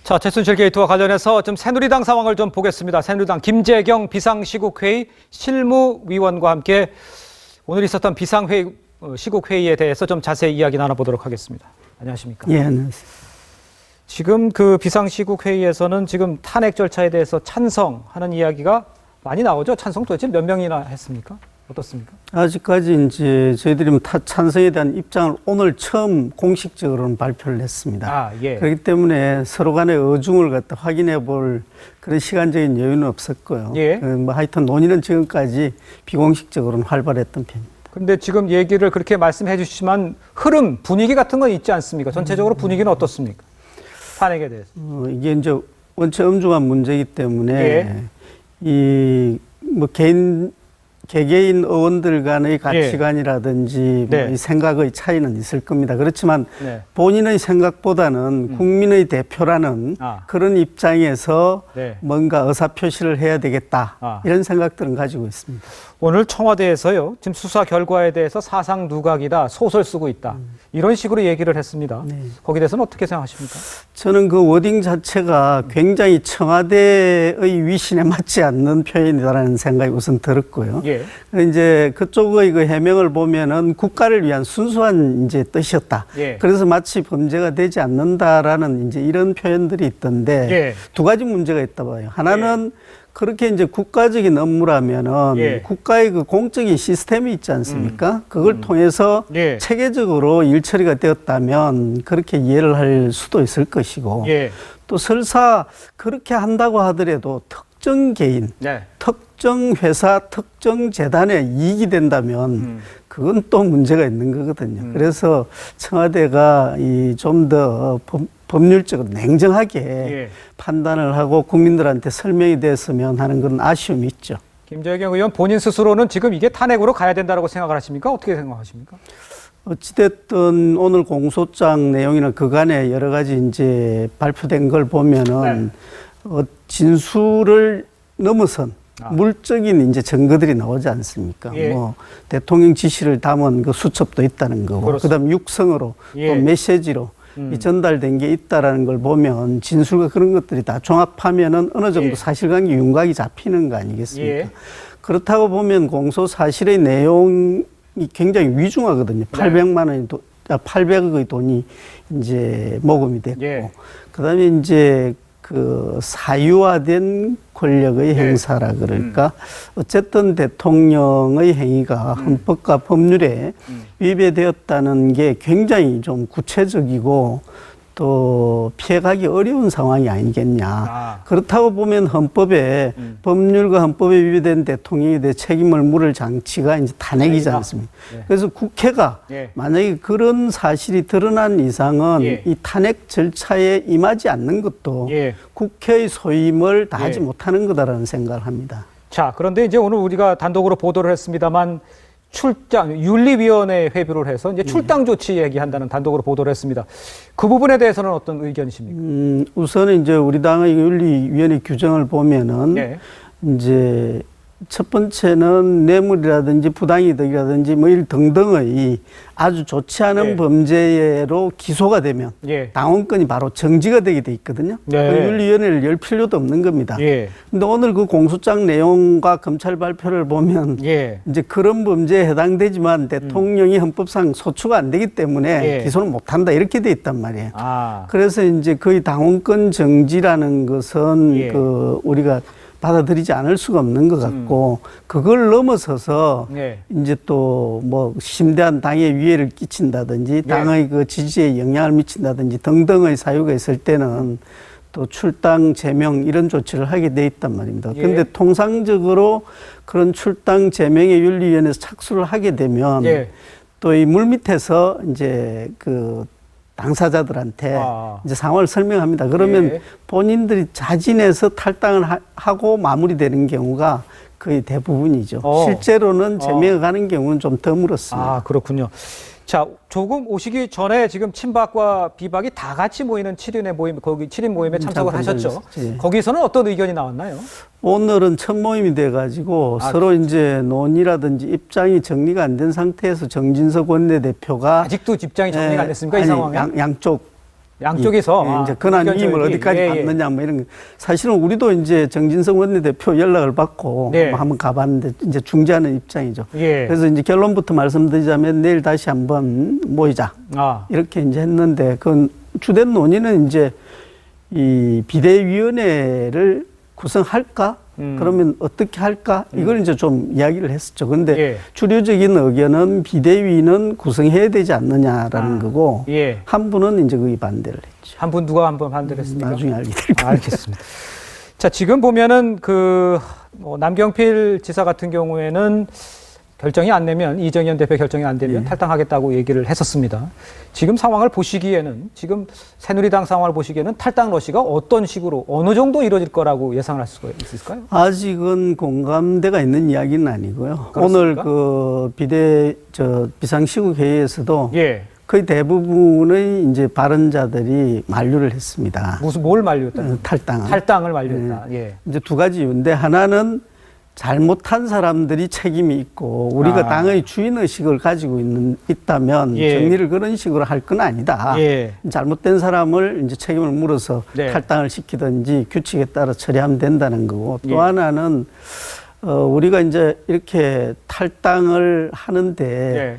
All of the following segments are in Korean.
자, 최순실 게이트와 관련해서 좀 새누리당 상황을 좀 보겠습니다. 새누리당 김재경 비상시국회의 실무위원과 함께 오늘 있었던 비상회의, 시국회의에 대해서 좀 자세히 이야기 나눠보도록 하겠습니다. 안녕하십니까? 예, 안녕하세요. 지금 그 비상시국회의에서는 지금 탄핵 절차에 대해서 찬성하는 이야기가 많이 나오죠? 찬성 도대체 몇 명이나 했습니까? 어떻습니까? 아직까지 이제 저희들이 찬성에 대한 입장을 오늘 처음 공식적으로는 발표를 했습니다. 아, 예. 그렇기 때문에 서로 간의 어중을 갖다 확인해 볼 그런 시간적인 여유는 없었고요. 예. 뭐 하여튼 논의는 지금까지 비공식적으로는 활발했던 편입니다. 근데 지금 얘기를 그렇게 말씀해 주시지만 흐름, 분위기 같은 건 있지 않습니까? 전체적으로 분위기는 어떻습니까? 탄핵에 대해서. 이게 이제 원체 엄중한 문제이기 때문에 예. 이 뭐 개개인 의원들 간의 가치관이라든지 네. 뭐 이 생각의 차이는 있을 겁니다. 그렇지만 네. 본인의 생각보다는 국민의 대표라는 그런 입장에서 네. 뭔가 의사표시를 해야 되겠다. 이런 생각들은 가지고 있습니다. 오늘 청와대에서요, 지금 수사 결과에 대해서 사상 누각이다, 소설 쓰고 있다. 이런 식으로 얘기를 했습니다. 네. 거기에 대해서는 어떻게 생각하십니까? 저는 그 워딩 자체가 굉장히 청와대의 위신에 맞지 않는 표현이다라는 생각이 우선 들었고요. 예. 이제 그쪽의 그 해명을 보면은 국가를 위한 순수한 이제 뜻이었다. 예. 그래서 마치 범죄가 되지 않는다라는 이제 이런 표현들이 있던데 예. 두 가지 문제가 있다 봐요. 하나는 그렇게 이제 국가적인 업무라면은 예. 국가의 그 공적인 시스템이 있지 않습니까? 그걸 통해서 예. 체계적으로 일 처리가 되었다면 그렇게 이해를 할 수도 있을 것이고 예. 또 설사 그렇게 한다고 하더라도 특정 개인, 네. 특정 회사, 특정 재단에 이익이 된다면 그건 또 문제가 있는 거거든요. 그래서 청와대가 이 좀 더 법률적으로 냉정하게 예. 판단을 하고 국민들한테 설명이 됐으면 하는 그런 아쉬움이 있죠. 김재경 의원 본인 스스로는 지금 이게 탄핵으로 가야 된다고 생각을 하십니까? 어떻게 생각하십니까? 어찌됐든 오늘 공소장 내용이나 그간에 여러 가지 이제 발표된 걸 보면은 진술을 넘어선 물적인 이제 증거들이 나오지 않습니까? 예. 뭐 대통령 지시를 담은 그 수첩도 있다는 거고, 그렇습니다. 그다음 육성으로 예. 또 메시지로 이 전달된 게 있다라는 걸 보면 진술과 그런 것들이 다 종합하면은 어느 정도 예. 사실관계 윤곽이 잡히는 거 아니겠습니까? 예. 그렇다고 보면 공소 사실의 내용이 굉장히 위중하거든요. 800만 원이 800억의 돈이 이제 모금이 됐고, 예. 그다음에 이제 그 사유화된 권력의 행사라 그럴까. 어쨌든 대통령의 행위가 헌법과 법률에 위배되었다는 게 굉장히 좀 구체적이고 또 피해가기 어려운 상황이 아니겠냐. 그렇다고 보면 헌법에 법률과 헌법에 위배된 대통령에 대해 책임을 물을 장치가 이제 탄핵이지 않습니까? 그래서 국회가 만약에 그런 사실이 드러난 이상은 이 탄핵 절차에 임하지 않는 것도 국회의 소임을 다하지 못하는 거다라는 생각을 합니다. 자, 그런데 이제 오늘 우리가 단독으로 보도를 했습니다만 윤리위원회 회부를 해서 이제 출당 조치 얘기한다는 단독으로 보도를 했습니다. 그 부분에 대해서는 어떤 의견이십니까? 우선은 이제 우리 당의 윤리위원회 규정을 보면은 이제 첫 번째는 뇌물이라든지 부당이득이라든지 뭐 일 등등의 아주 좋지 않은 범죄로 기소가 되면 당원권이 바로 정지가 되게 돼 있거든요. 그 윤리위원회를 열 필요도 없는 겁니다. 근데 오늘 그 공소장 내용과 검찰 발표를 보면 이제 그런 범죄에 해당되지만 대통령이 헌법상 소추가 안 되기 때문에 기소를 못 한다 이렇게 돼 있단 말이에요. 그래서 이제 거의 당원권 정지라는 것은 그 우리가 받아들이지 않을 수가 없는 것 같고 그걸 넘어서서 이제 또 뭐 심대한 당에 위해를 끼친다든지 당의 그 지지에 영향을 미친다든지 등등의 사유가 있을 때는 또 출당 제명 이런 조치를 하게 돼 있단 말입니다. 그런데 통상적으로 그런 출당 제명의 윤리위원회에서 착수를 하게 되면 또 이 물밑에서 이제 그 당사자들한테 이제 상황을 설명합니다. 그러면 본인들이 자진해서 탈당을 하고 마무리되는 경우가 거의 대부분이죠. 실제로는 제명에 가는 경우는 좀 드물었습니다. 그렇군요. 자, 조금 오시기 전에 지금 친박과 비박이 다 같이 모이는 7인의 모임, 거기 7인 모임에 참석을 하셨죠. 거기서는 어떤 의견이 나왔나요? 오늘은 첫 모임이 돼가지고 서로 이제 논의라든지 입장이 정리가 안 된 상태에서 정진석 원내대표가 아직도 입장이 정리가 안 됐습니까? 이 상황에? 양쪽 양쪽에서 이제 권한 위임을 어디까지 받느냐 뭐 이런 거. 사실은 우리도 이제 정진석 원내대표 연락을 받고 뭐 한번 가봤는데 이제 중재하는 입장이죠. 그래서 이제 결론부터 말씀드리자면 내일 다시 한번 모이자 이렇게 이제 했는데 그 주된 논의는 이제 이 비대위원회를 구성할까? 그러면 어떻게 할까? 이걸 이제 좀 이야기를 했었죠. 근데 주류적인 의견은 비대위는 구성해야 되지 않느냐라는 거고 한 분은 이제 거기 반대를 했죠. 한 분 누가 한 번 반대를 했습니까? 나중에 알게 될 겁니다. 알겠습니다. 자, 지금 보면은 뭐 남경필 지사 같은 경우에는 결정이 안 되면 이정현 대표 결정이 안 되면 탈당하겠다고 얘기를 했었습니다. 지금 상황을 보시기에는 지금 새누리당 상황을 보시기에는 탈당 러시가 어떤 식으로 어느 정도 이루어질 거라고 예상을 할 수가 있을까요? 아직은 공감대가 있는 이야기는 아니고요. 그렇습니까? 오늘 그 비상시국 회의에서도 거의 대부분의 이제 발언자들이 만류를 했습니다. 뭘 만류했다? 탈당을 만류했다. 이제 두 가지 이유인데 하나는 잘못한 사람들이 책임이 있고 우리가 당의 주인의식을 가지고 있다면 정리를 그런 식으로 할 건 아니다. 잘못된 사람을 이제 책임을 물어서 탈당을 시키든지 규칙에 따라 처리하면 된다는 거고 또 하나는 우리가 이제 이렇게 탈당을 하는데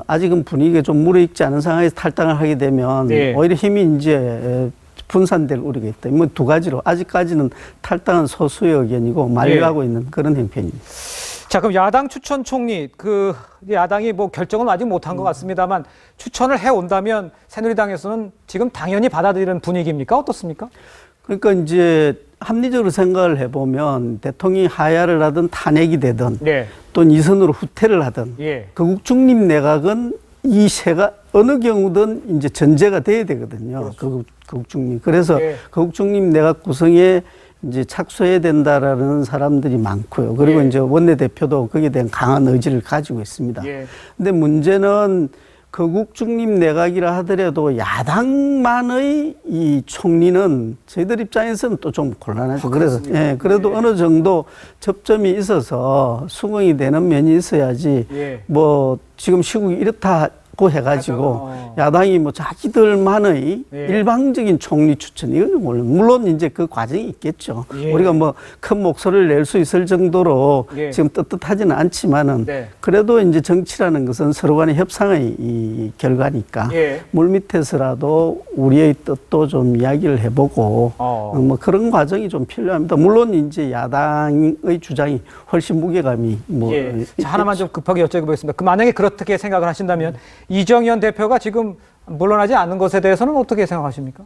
아직은 분위기가 좀 무르익지 않은 상황에서 탈당을 하게 되면 오히려 힘이 이제 분산될 우려가 있다. 뭐 두 가지로 아직까지는 탈당은 소수의 의견이고 만류하고 있는 그런 형편입니다. 자, 그럼 야당 추천 총리 야당이 뭐 결정은 아직 못한 것 같습니다만 추천을 해 온다면 새누리당에서는 지금 당연히 받아들이는 분위기입니까? 어떻습니까? 그러니까 이제 합리적으로 생각을 해보면 대통령이 하야를 하든 탄핵이 되든 또는 이선으로 후퇴를 하든 거국 중립 내각은 이 세가 어느 경우든 이제 전제가 돼야 되거든요. 거국 중립. 그래서 거국 중립 내각 구성에 이제 착수해야 된다라는 사람들이 많고요. 그리고 이제 원내대표도 거기에 대한 강한 의지를 가지고 있습니다. 근데 문제는 거국 중립 내각이라 하더라도 야당만의 이 총리는 저희들 입장에서는 또 좀 곤란하죠. 그래서 그래도 어느 정도 접점이 있어서 수긍이 되는 면이 있어야지 뭐 지금 시국이 이렇다고 해가지고 야당이 뭐 자기들만의 일방적인 총리 추천 이건 물론 이제 그 과정이 있겠죠. 우리가 뭐 큰 목소리를 낼 수 있을 정도로 지금 떳떳하지는 않지만은 그래도 이제 정치라는 것은 서로 간의 협상의 이 결과니까 물밑에서라도 우리의 뜻도 좀 이야기를 해보고 뭐 그런 과정이 좀 필요합니다. 물론 이제 야당의 주장이 훨씬 무게감이 자, 하나만 좀 급하게 여쭤보겠습니다. 그 만약에 그렇게 생각을 하신다면 이정현 대표가 지금 물러나지 않는 것에 대해서는 어떻게 생각하십니까?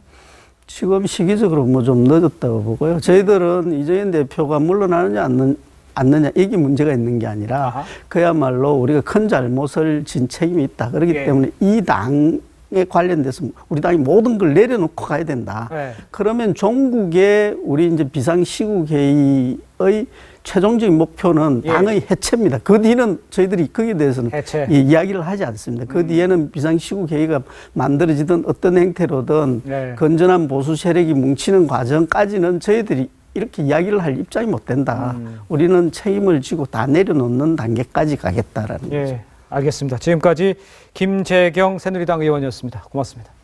지금 시기적으로 뭐 좀 늦었다고 보고요. 저희들은 이정현 대표가 물러나느냐 않느냐 이게 문제가 있는 게 아니라 그야말로 우리가 큰 잘못을 진 책임이 있다. 그렇기 때문에 이 당에 관련돼서 우리 당이 모든 걸 내려놓고 가야 된다. 그러면 종국의 우리 이제 비상시국회의의 최종적인 목표는 당의 해체입니다. 그 뒤는 저희들이 거기에 대해서는 이야기를 하지 않습니다. 그 뒤에는 비상시국회의가 만들어지든 어떤 행태로든 건전한 보수 세력이 뭉치는 과정까지는 저희들이 이렇게 이야기를 할 입장이 못 된다. 우리는 책임을 지고 다 내려놓는 단계까지 가겠다라는 거죠. 알겠습니다. 지금까지 김재경 새누리당 의원이었습니다. 고맙습니다.